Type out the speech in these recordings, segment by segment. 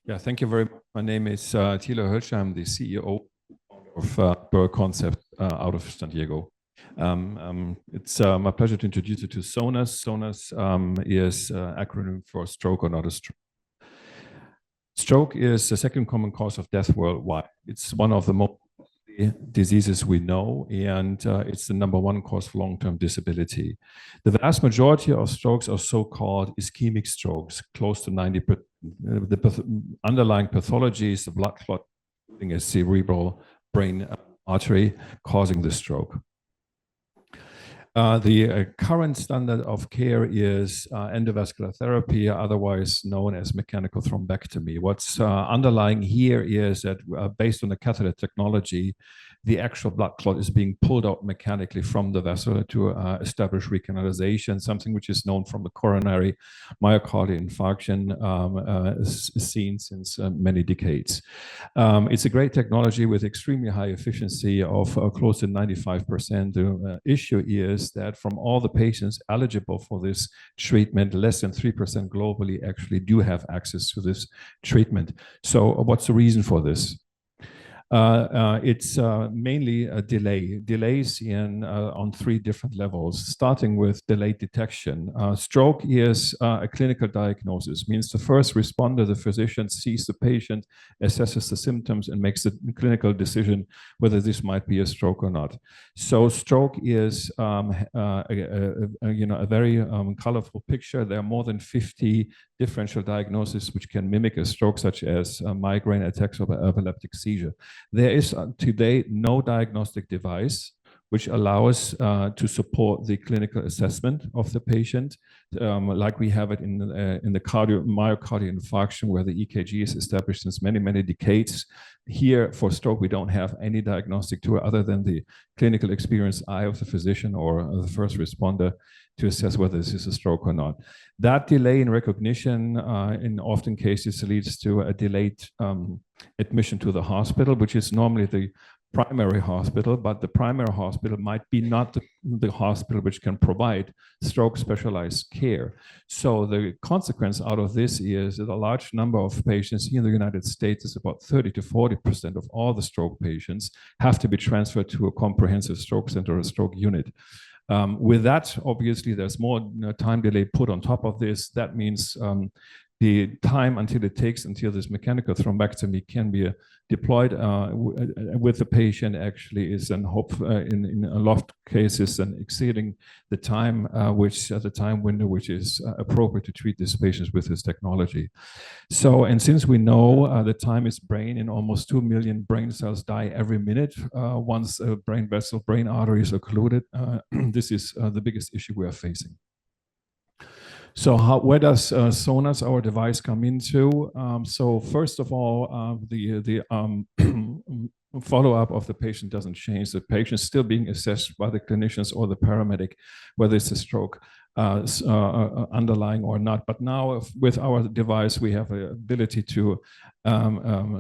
Yeah, thank you very much. My name is Thilo Hoelscher. I'm the CEO of BURL Concepts out of San Diego. It's my pleasure to introduce you to SONAS. SONAS is an acronym for stroke or not a stroke. Stroke is the second common cause of death worldwide. It's one of the most diseases we know, and it's the #1 cause for long-term disability. The vast majority of strokes are so-called ischemic strokes, close to 90%. The underlying pathology is the blood clot, including a cerebral brain artery causing the stroke. The current standard of care is endovascular therapy, otherwise known as mechanical thrombectomy. What's underlying here is that based on the catheter technology, the actual blood clot is being pulled out mechanically from the vessel to establish recanalization, something which is known from the coronary myocardial infarction seen since many decades. It's a great technology with extremely high efficiency of close to 95%. The issue is that from all the patients eligible for this treatment, less than 3% globally actually do have access to this treatment. So what's the reason for this? It's mainly a delays on 3 different levels, starting with delayed detection. Stroke is a clinical diagnosis, means the first responder, the physician, sees the patient, assesses the symptoms, and makes a clinical decision whether this might be a stroke or not. So stroke is a very colorful picture. There are more than 50 differential diagnoses which can mimic a stroke, such as migraine attacks or epileptic seizure. There is today no diagnostic device which allows to support the clinical assessment of the patient, like we have it in the myocardial infarction, where the EKG is established since many, many decades. Here, for stroke, we don't have any diagnostic tool other than the clinical experienced eye of the physician or the first responder to assess whether this is a stroke or not. That delay in recognition in often cases leads to a delayed admission to the hospital, which is normally the primary hospital, but the primary hospital might be not the hospital which can provide stroke specialized care. So the consequence out of this is that a large number of patients here in the United States, is about 30 to 40% of all the stroke patients, have to be transferred to a comprehensive stroke center or a stroke unit. With that, obviously, there's more time delay put on top of this. That means the time until this mechanical thrombectomy can be deployed with the patient actually is in a lot of cases and exceeding the time the time window which is appropriate to treat these patients with this technology. So, and since we know the time is brain, and almost 2 million brain cells die every minute once a brain vessel, brain artery is occluded, this is the biggest issue we are facing. So where does SONAS, our device, come into? So first of all, the follow-up of the patient doesn't change. The patient is still being assessed by the clinicians or the paramedic, whether it's a stroke underlying or not. But now with our device, we have the ability to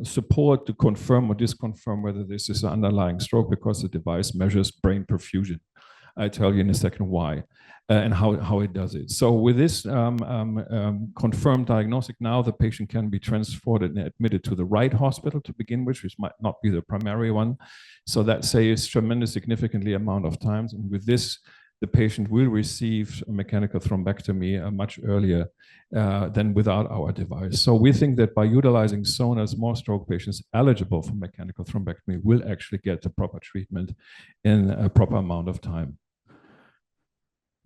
support, to confirm or disconfirm whether this is an underlying stroke, because the device measures brain perfusion. I'll tell you in a second why and how it does it. So with this confirmed diagnostic, now the patient can be transported and admitted to the right hospital to begin with, which might not be the primary one. So that saves tremendous significantly amount of times. And with this, the patient will receive a mechanical thrombectomy much earlier than without our device. So we think that by utilizing SONAS, more stroke patients eligible for mechanical thrombectomy will actually get the proper treatment in a proper amount of time.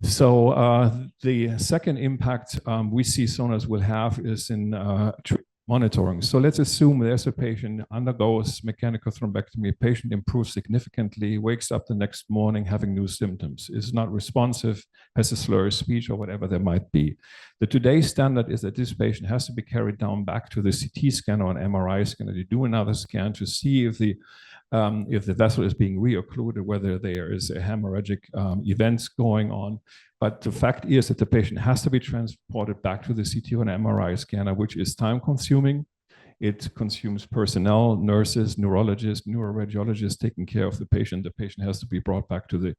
So the second impact we see SONAS will have is in monitoring. So let's assume there's a patient undergoes mechanical thrombectomy, patient improves significantly, wakes up the next morning having new symptoms, is not responsive, has a slur of speech or whatever there might be. The today's standard is that this patient has to be carried down back to the CT scan or an MRI scanner to do another scan to see if the vessel is being reoccluded, whether there is a hemorrhagic events going on. But the fact is that the patient has to be transported back to the CT or an MRI scanner, which is time consuming. It consumes personnel, nurses, neurologists, neuroradiologists taking care of the patient. The patient has to be brought back to the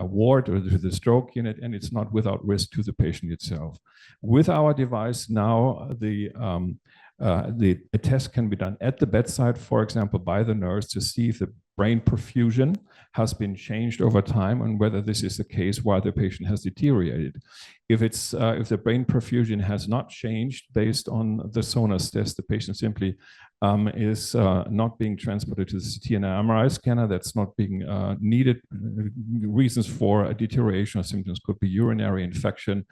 ward or to the stroke unit, and it's not without risk to the patient itself. With our device now, a test can be done at the bedside, for example, by the nurse to see if the brain perfusion has been changed over time and whether this is the case while the patient has deteriorated. If the brain perfusion has not changed based on the SONAS test, the patient simply is not being transported to the CT and MRI scanner. That's not being needed. Reasons for a deterioration of symptoms could be urinary infection,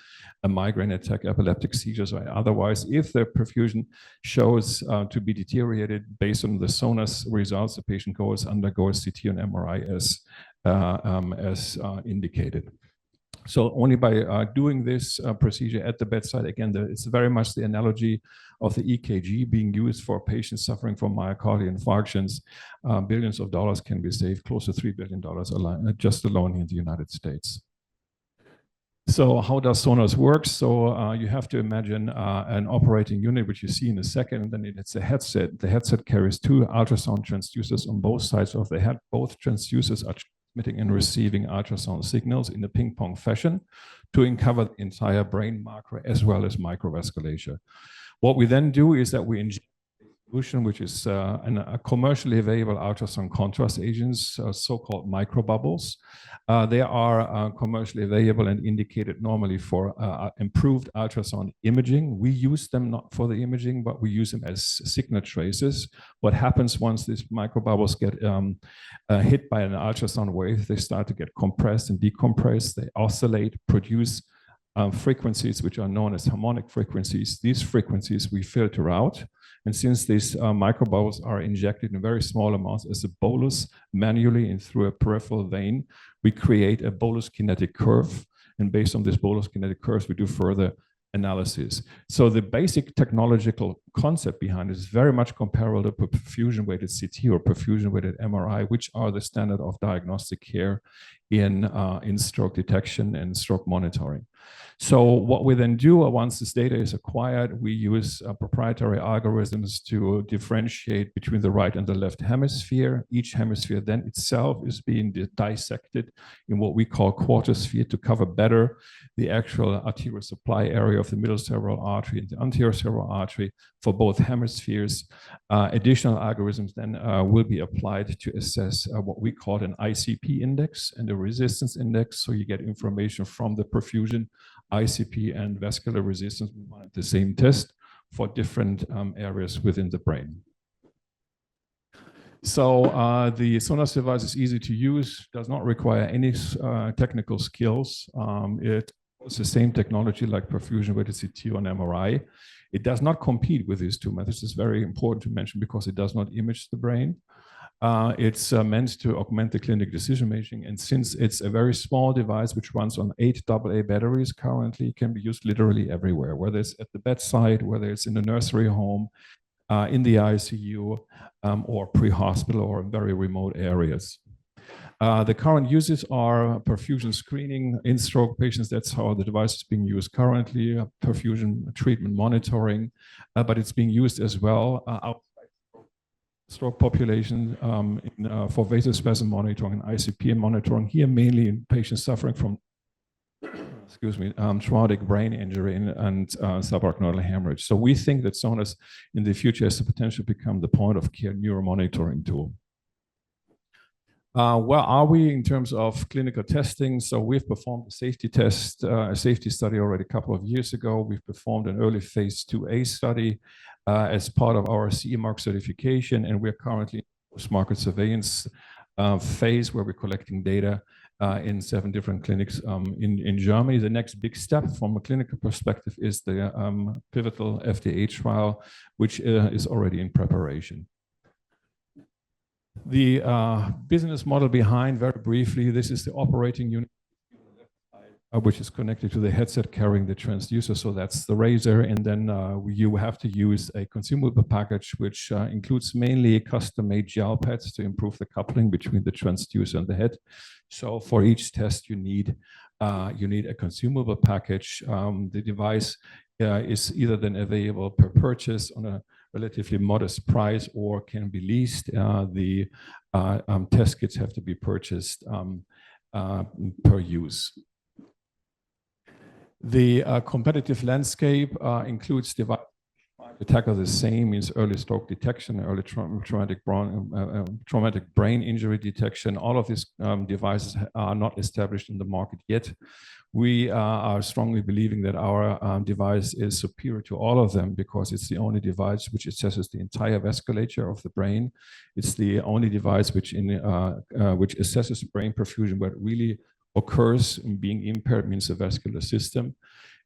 a migraine attack, epileptic seizures, or otherwise. If the perfusion shows to be deteriorated based on the SONAS results, the patient undergoes CT and MRI as indicated. So only by doing this procedure at the bedside, again, it's very much the analogy of the EKG being used for patients suffering from myocardial infarctions. Billions of dollars can be saved, close to $3 billion just alone in the United States. So how does SONAS work? So you have to imagine an operating unit, which you see in a second, and then it's a headset. The headset carries two ultrasound transducers on both sides of the head. Both transducers are transmitting and receiving ultrasound signals in a ping-pong fashion to uncover the entire brain macro as well as microvasculature. What we then do is that we inject solution, which is a commercially available ultrasound contrast agents, so-called microbubbles. They are commercially available and indicated normally for improved ultrasound imaging. We use them not for the imaging, but we use them as signal tracers. What happens once these microbubbles get hit by an ultrasound wave, they start to get compressed and decompressed. They oscillate, produce frequencies which are known as harmonic frequencies. These frequencies we filter out. And since these microbubbles are injected in very small amounts as a bolus manually and through a peripheral vein, we create a bolus kinetic curve. And based on this bolus kinetic curve, we do further analysis. So the basic technological concept behind it is very much comparable to perfusion-weighted CT or perfusion-weighted MRI, which are the standard of diagnostic care in stroke detection and stroke monitoring. So what we then do once this data is acquired, we use proprietary algorithms to differentiate between the right and the left hemisphere. Each hemisphere then itself is being dissected in what we call quarter sphere to cover better the actual arterial supply area of the middle cerebral artery and the anterior cerebral artery for both hemispheres. Additional algorithms then will be applied to assess what we call an ICP index and a resistance index. So you get information from the perfusion, ICP, and vascular resistance at the same test for different areas within the brain. So the SONAS device is easy to use, does not require any technical skills. It's the same technology like perfusion-weighted CT on MRI. It does not compete with these two methods. It's very important to mention because it does not image the brain. It's meant to augment the clinical decision making. And since it's a very small device, which runs on 8 AA batteries currently, it can be used literally everywhere, whether it's at the bedside, whether it's in the nursery home, in the ICU, or pre-hospital or in very remote areas. The current uses are perfusion screening in stroke patients. That's how the device is being used currently, perfusion treatment monitoring, but it's being used as well outside stroke population for vasospasm monitoring and ICP monitoring, here mainly in patients suffering from traumatic brain injury and subarachnoidal hemorrhage. So we think that SONAS in the future has the potential to become the point of care neuromonitoring tool. Where are we in terms of clinical testing? So we've performed a safety test, a safety study already a couple of years ago. We've performed an early phase 2A study as part of our CE mark certification, and we're currently in the post-market surveillance phase where we're collecting data in 7 different clinics in Germany. The next big step from a clinical perspective is the pivotal FDA trial, which is already in preparation. The business model behind, very briefly, this is the operating unit, which is connected to the headset carrying the transducer. So that's the razor. And then you have to use a consumable package, which includes mainly custom-made gel pads to improve the coupling between the transducer and the head. So for each test, you need a consumable package. The device is either then available per purchase on a relatively modest price or can be leased. The test kits have to be purchased per use. The competitive landscape includes devices to tackle the same, means early stroke detection, early traumatic brain injury detection. All of these devices are not established in the market yet. We are strongly believing that our device is superior to all of them because it's the only device which assesses the entire vasculature of the brain. It's the only device which assesses brain perfusion where it really occurs. And being impaired means the vascular system.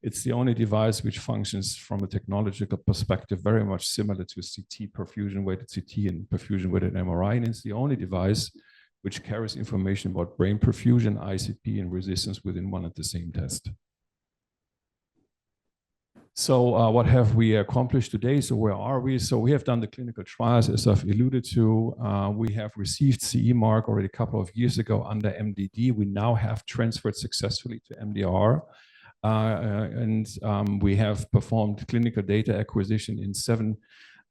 It's the only device which functions from a technological perspective very much similar to CT perfusion-weighted CT and perfusion-weighted MRI. And it's the only device which carries information about brain perfusion, ICP, and resistance within one and the same test. So what have we accomplished today? So where are we? So we have done the clinical trials, as I've alluded to. We have received CE mark already a couple of years ago under MDD. We now have transferred successfully to MDR. We have performed clinical data acquisition in 7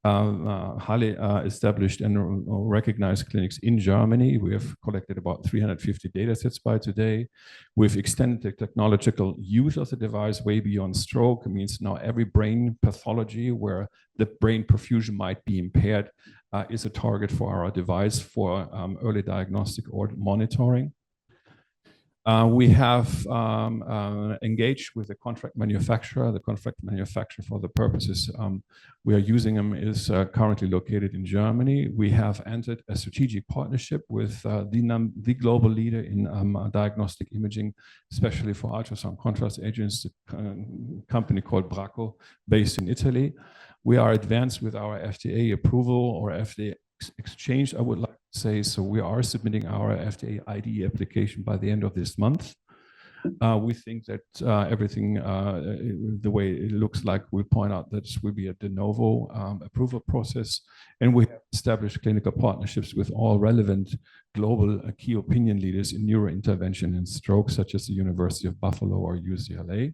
highly established and recognized clinics in Germany. We have collected about 350 data sets by today. We've extended the technological use of the device way beyond stroke. It means now every brain pathology where the brain perfusion might be impaired is a target for our device for early diagnostic or monitoring. We have engaged with the contract manufacturer. The contract manufacturer, for the purposes we are using them, is currently located in Germany. We have entered a strategic partnership with the global leader in diagnostic imaging, especially for ultrasound contrast agents, a company called Bracco, based in Italy. We are advanced with our FDA approval or FDA exchange, I would like to say. So we are submitting our FDA IDE application by the end of this month. We think that everything, the way it looks like, we point out that this will be a de novo approval process. And we have established clinical partnerships with all relevant global key opinion leaders in neurointervention and stroke, such as the University of Buffalo or UCLA.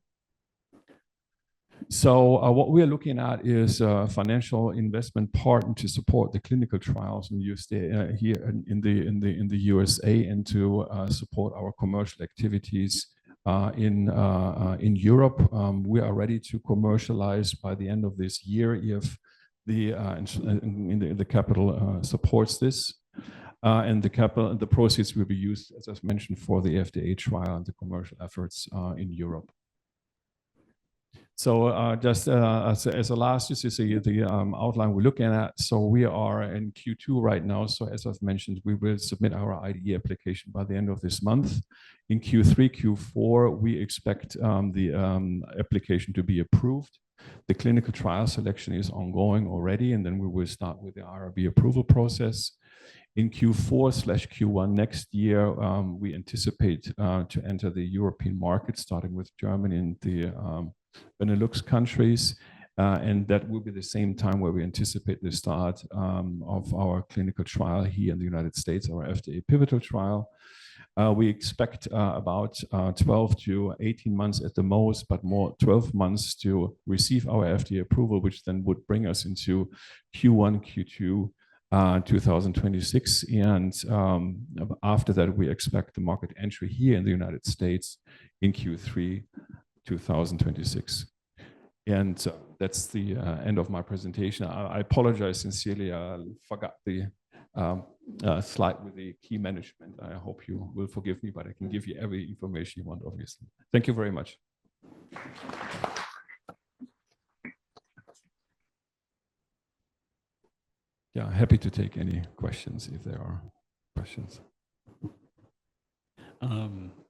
So what we are looking at is a financial investment partner to support the clinical trials in here in the USA and to support our commercial activities in Europe. We are ready to commercialize by the end of this year if the capital supports this. And the proceeds will be used, as I've mentioned, for the FDA trial and the commercial efforts in Europe. So just as a last, just to see the outline we're looking at. So we are in Q2 right now. So as I've mentioned, we will submit our IDE application by the end of this month. In Q3, Q4, we expect the application to be approved. The clinical trial selection is ongoing already, and then we will start with the IRB approval process. In Q4/Q1 next year, we anticipate to enter the European market, starting with Germany and the Benelux countries, and that will be the same time where we anticipate the start of our clinical trial here in the United States, our FDA pivotal trial. We expect about 12 to 18 months at the most, but more 12 months to receive our FDA approval, which then would bring us into Q1, Q2 2026. And after that, we expect the market entry here in the United States in Q3 2026. And that's the end of my presentation. I apologize sincerely. I forgot the slide with the key management. I hope you will forgive me, but I can give you every information you want, obviously. Thank you very much. Yeah, happy to take any questions if there are questions.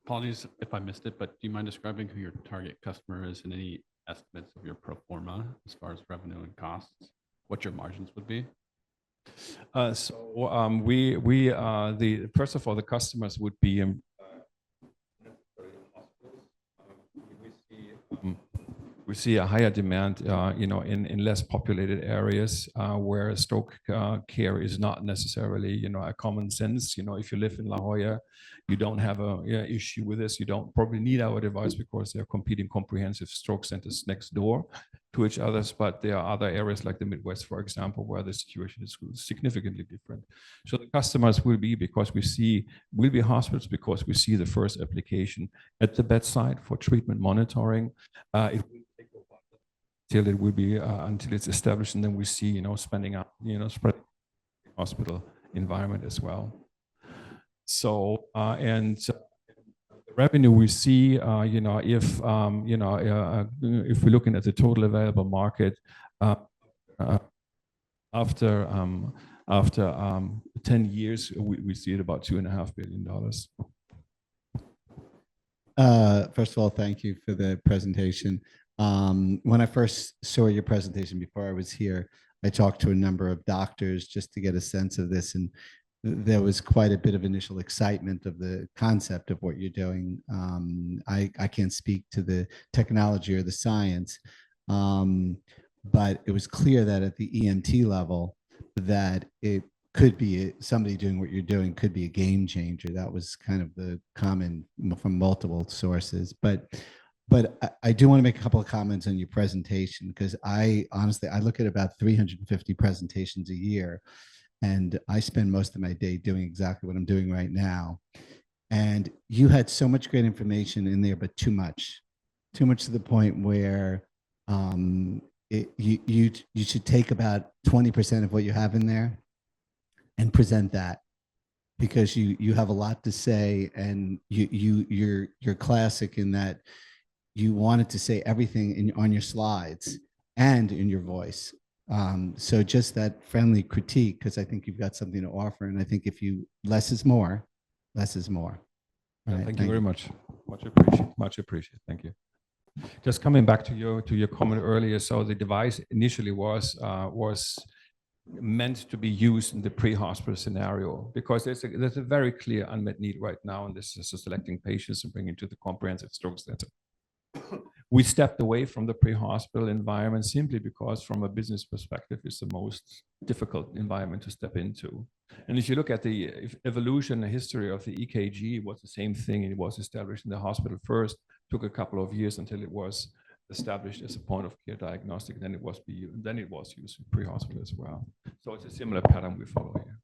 Apologies if I missed it, but do you mind describing who your target customer is and any estimates of your pro forma as far as revenue and costs, what your margins would be? First of all, the customers would be we We see a higher demand, in less populated areas where stroke care is not necessarily, a common sense. If you live in La Jolla, you don't have a issue with this. You don't probably need our device because there are competing comprehensive stroke centers next door to each other. But there are other areas like the Midwest, for example, where the situation is significantly different. So the customers will be hospitals because we see the first application at the bedside for treatment monitoring. It will take a while till it will be until it's established, and then we see spending up, spread hospital environment as well. So the revenue we see, if we're looking at the total available market after 10 years, we see it about $2.5 billion. First of all, thank you for the presentation. When I first saw your presentation before I was here, I talked to a number of doctors just to get a sense of this, and there was quite a bit of initial excitement of the concept of what you're doing. I can't speak to the technology or the science, but it was clear that at the EMT level, that it could be somebody doing what you're doing could be a game changer. That was kind of the common from multiple sources. But I do want to make a couple of comments on your presentation, because I honestly look at about 350 presentations a year, and I spend most of my day doing exactly what I'm doing right now. And you had so much great information in there, but too much to the point where you should take about 20% of what you have in there and present that, because you have a lot to say, and you're classic in that you wanted to say everything on your slides and in your voice. So just that friendly critique, because I think you've got something to offer, and I think if less is more. Right, thank you very much. Much appreciated. Thank you. Just coming back to your comment earlier, so the device initially was meant to be used in the pre-hospital scenario, because there's a very clear unmet need right now, and this is selecting patients and bringing to the comprehensive stroke center. We stepped away from the pre-hospital environment simply because, from a business perspective, it's the most difficult environment to step into. And if you look at the evolution, the history of the EKG, it was the same thing. It was established in the hospital first, took a couple of years until it was established as a point of care diagnostic. Then it was used in pre-hospital as well. So it's a similar pattern we follow here.